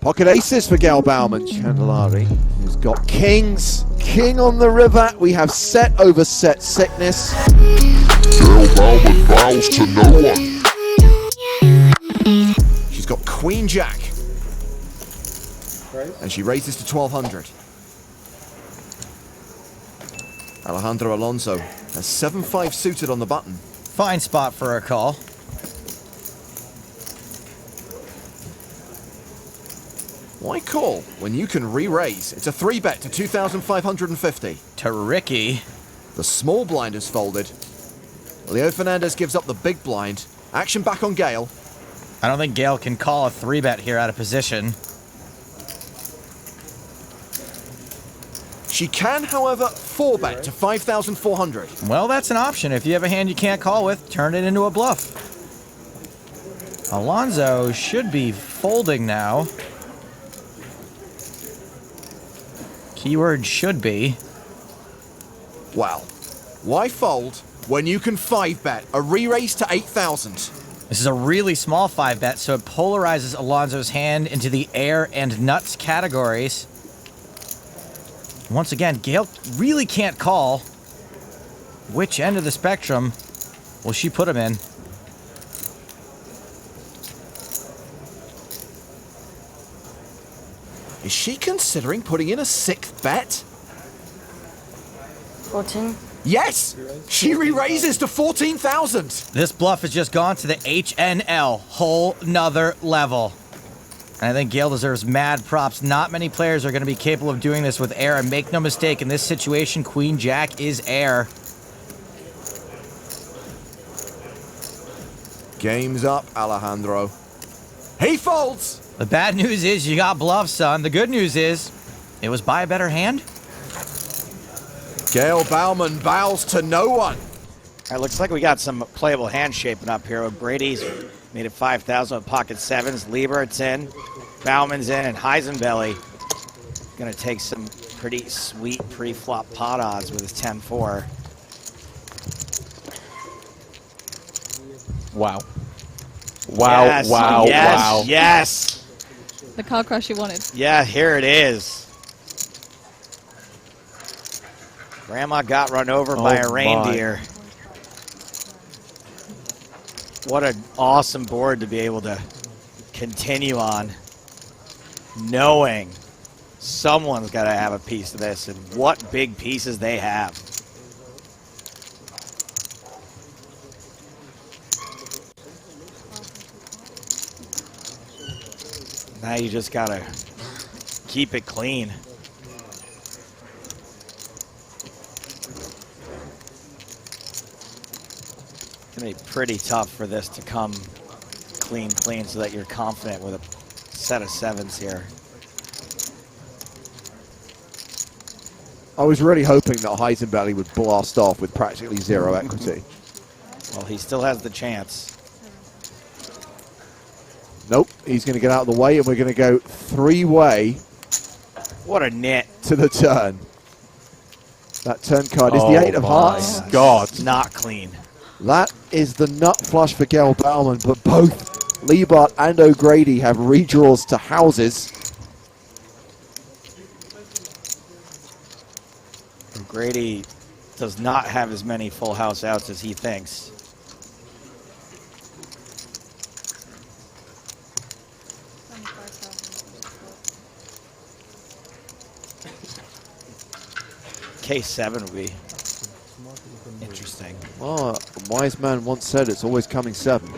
Pocket aces for Gaelle Baumann. Candellari, who's got kings. King on the river. We have set over set sickness. Gaelle Baumann bows to no one. She's got Queen Jack. And she raises to 1200. Alejandro Alonso has 7-5 suited on the button. Fine spot for a call. Why call when you can re-raise? It's a 3-bet to 2,550. To Ricky. The small blind is folded. Leo Fernandez gives up the big blind. Action back on Gaelle. I don't think Gaelle can call a 3-bet here out of position. She can, however, 4-bet to 5,400. Well, that's an option. If you have a hand you can't call with, turn it into a bluff. Alonso should be folding now. Keyword should be. Wow. Why fold when you can 5-bet a re-raise to 8,000? This is a really small 5-bet, so it polarizes Alonso's hand into the air and nuts categories. Once again, Gaelle really can't call. Which end of the spectrum will she put him in? Is she considering putting in a 6th bet? 14. Yes! She re-raises to 14,000. This bluff has just gone to the HNL, whole nother level. And I think Gaelle deserves mad props. Not many players are going to be capable of doing this with air. And make no mistake, in this situation, Queen Jack is air. Game's up, Alejandro. He folds! The bad news is you got bluffs, son. The good news is it was by a better hand. Gaelle Baumann bows to no one. All right, looks like we got some playable hands shaping up here. Brady's made it 5,000 with pocket sevens. Liebert's in, Baumann's in, and Heisenbelly gonna take some pretty sweet pre-flop pot odds with his 10-4. Wow. Wow, yes, wow, yes, wow. Yes! The car crash you wanted. Yeah, here it is. Grandma got run over by a reindeer. What an awesome board to be able to continue on, knowing someone's got to have a piece of this, and what big pieces they have. Now you just got to keep it clean. It's going to be pretty tough for this to come clean so that you're confident with a set of sevens here. I was really hoping that Heisenbelly would blast off with practically zero equity. Well, he still has the chance. Nope, he's going to get out of the way, and we're going to go 3-way. What a nit. To the turn. That turn card is the 8 of hearts. God. Not clean. That is the nut flush for Gaelle Baumann, but both Liebert and O'Grady have redraws to houses. O'Grady does not have as many full house outs as he thinks. K7 would be interesting. Oh, a wise man once said it's always coming 7.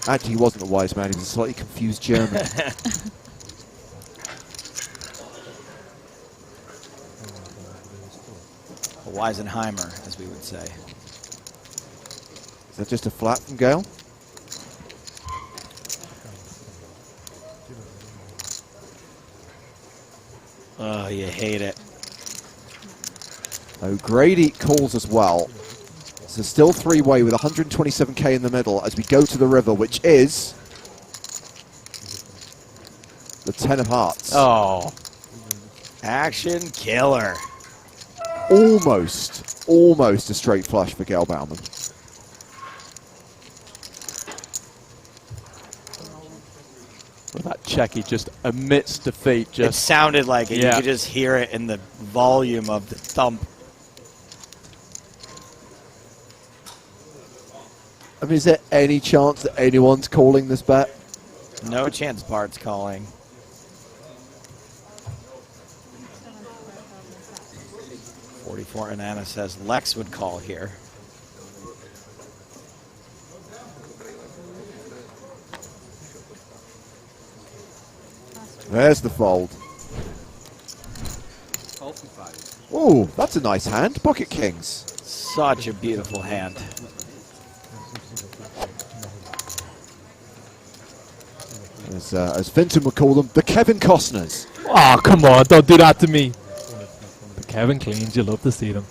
Actually, he wasn't a wise man, he was a slightly confused German. A Weisenheimer, as we would say. Is that just a flat from Gaelle? Oh, you hate it. O'Grady calls as well. So still 3-way with 127k in the middle as we go to the river, which is the 10 of hearts. Oh. Action killer. Almost a straight flush for Gaelle Baumann. Well, that check, he just amidst defeat, It just sounded like it. Yeah. You could just hear it in the volume of the thump. I mean, is there any chance that anyone's calling this bet? No chance Bart's calling. .44 and Anna says Lex would call here. There's the fold. Oh, that's a nice hand. Pocket kings. Such a beautiful hand. As Finton would call them, the Kevin Costners. Oh, come on, don't do that to me. The Kevin Cleans, you love to see them.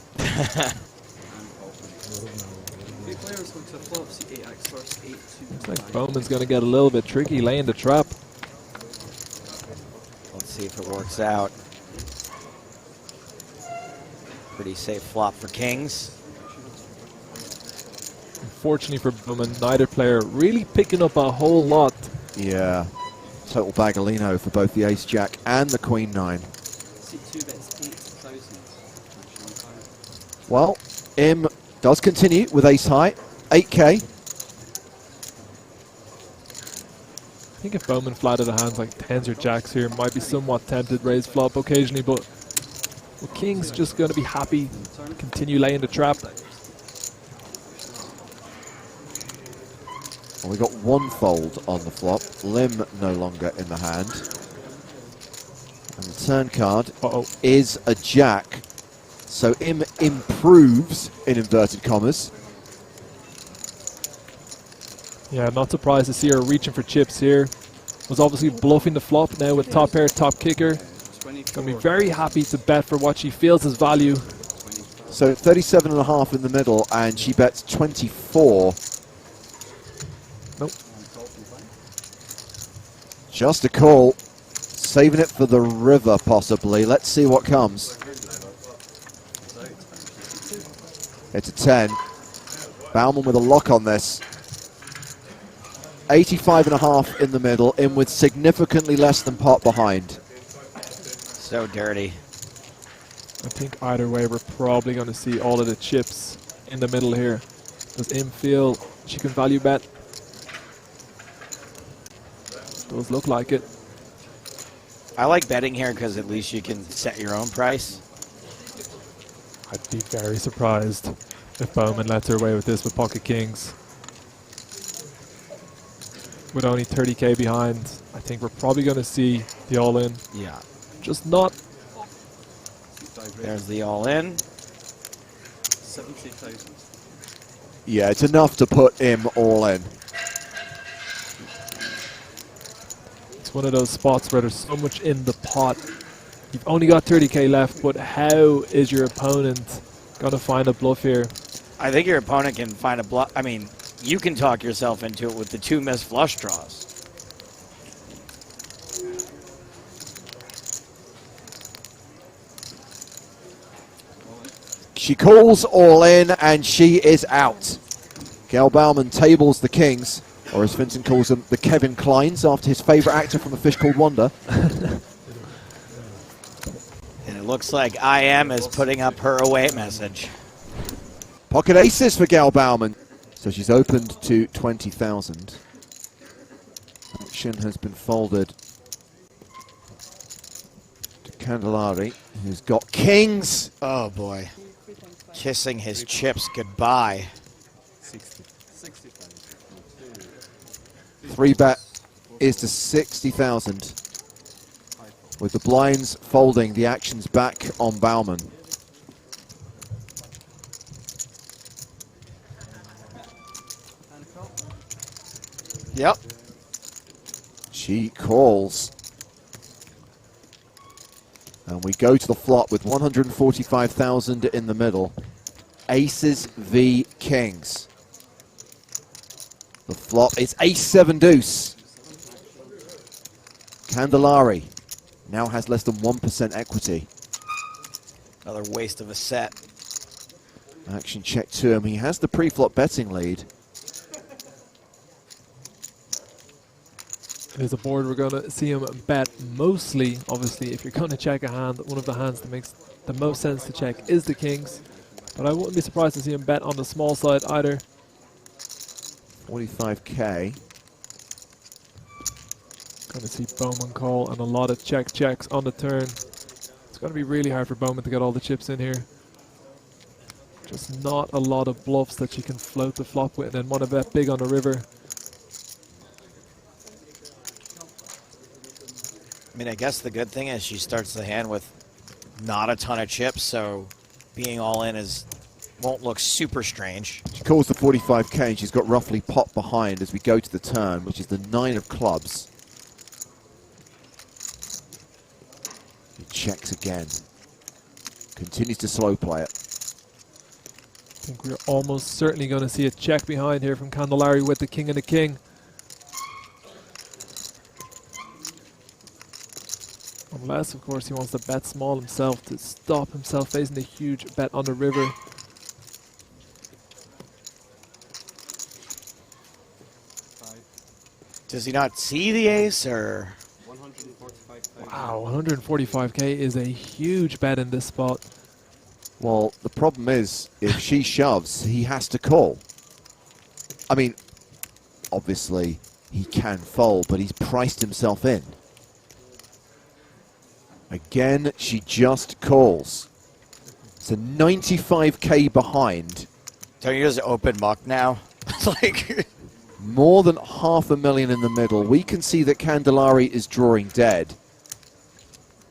Looks like Bowman's going to get a little bit tricky laying the trap. Let's see if it works out. Pretty safe flop for kings. Unfortunately for Bowman, neither player really picking up a whole lot. Yeah. Total bagolino for both the ace-jack and the queen-nine. Well, Im does continue with ace-high, 8K. I think if Bowman flatted a hands like tens or jacks here, might be somewhat tempted raise flop occasionally, but well, king's just going to be happy, continue laying the trap. Well, we got one fold on the flop. Lim no longer in the hand. And the turn card is a jack. So Im improves, in inverted commas. Yeah, not surprised to see her reaching for chips here. Was obviously bluffing the flop now with top pair, top kicker. Going to be very happy to bet for what she feels is value. So 37.5 in the middle, and she bets 24. Nope. Just a call. Saving it for the river, possibly. Let's see what comes. It's a 10. Baumann with a lock on this. 85.5 in the middle, in with significantly less than pot behind. So dirty. I think either way, we're probably going to see all of the chips in the middle here. Does Im feel she can value bet? Does look like it. I like betting here because at least you can set your own price. I'd be very surprised if Baumann lets her away with this with pocket kings. With only 30k behind, I think we're probably going to see the all-in. Yeah. Just not. There's the all-in. 70,000. Yeah, it's enough to put Im all in. It's one of those spots where there's so much in the pot. You've only got 30k left, but how is your opponent going to find a bluff here? I think your opponent can find a bluff. I mean, you can talk yourself into it with the two missed flush draws. She calls all in, and she is out. Gaelle Baumann tables the kings, or as Vincent calls them, the Kevin Kleins, after his favorite actor from A Fish Called Wanda. And it looks like IM is putting up her away message. Pocket aces for Gaelle Baumann. So she's opened to 20,000. Action has been folded to Candelari, who's got kings. Oh boy. Kissing his chips goodbye. 3-bet is to 60,000. With the blinds folding, the action's back on Baumann. Yep. She calls. And we go to the flop with 145,000 in the middle. Aces v kings. The flop is ace-7 deuce. Candelari now has less than 1% equity. Another waste of a set. Action check to him. He has the pre-flop betting lead. There's a board we're going to see him bet mostly. Obviously, if you're going to check a hand, one of the hands that makes the most sense to check is the kings. But I wouldn't be surprised to see him bet on the small side either. 45k. Going to see Baumann call and a lot of checks on the turn. It's going to be really hard for Baumann to get all the chips in here. Just not a lot of bluffs that she can float the flop with and then want to bet big on the river. I mean, I guess the good thing is she starts the hand with not a ton of chips, so being all in won't look super strange. She calls the 45k and she's got roughly pot behind as we go to the turn, which is the 9 of clubs. He checks again. Continues to slow play it. I think we're almost certainly going to see a check behind here from Candelaria with the king and the king. Unless, of course, he wants to bet small himself to stop himself facing the huge bet on the river. Does he not see the ace, or? Wow, 145k is a huge bet in this spot. Well, the problem is, if she shoves, he has to call. I mean, obviously, he can fold, but he's priced himself in. Again, she just calls. It's a 95k behind. Don't you just open muck now? Like more than $500,000 in the middle. We can see that Candelaria is drawing dead.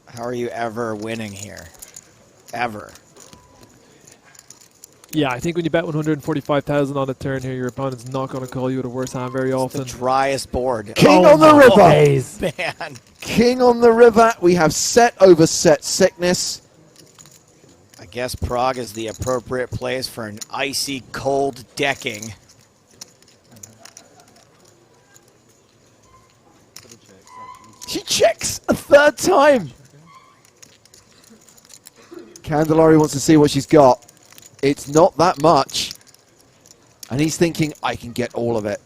How are you ever winning here? Ever. Yeah, I think when you bet 145,000 on a turn here, your opponent's not going to call you with a worse hand very often. The driest board. King on the river. Man. King on the river. We have set over set sickness. I guess Prague is the appropriate place for an icy cold decking. She checks a third time. Candelaria wants to see what she's got. It's not that much. And he's thinking, I can get all of it.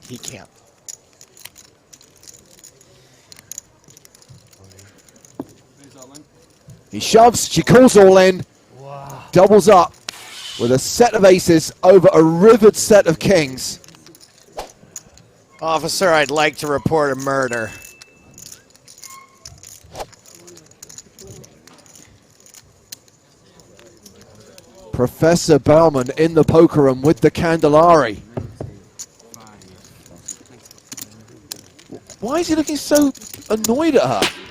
He can't. He shoves, she calls all in. Wow. Doubles up with a set of aces over a rivered set of kings. Officer, I'd like to report a murder. Professor Baumann in the poker room with the Candelari. Why is he looking so annoyed at her?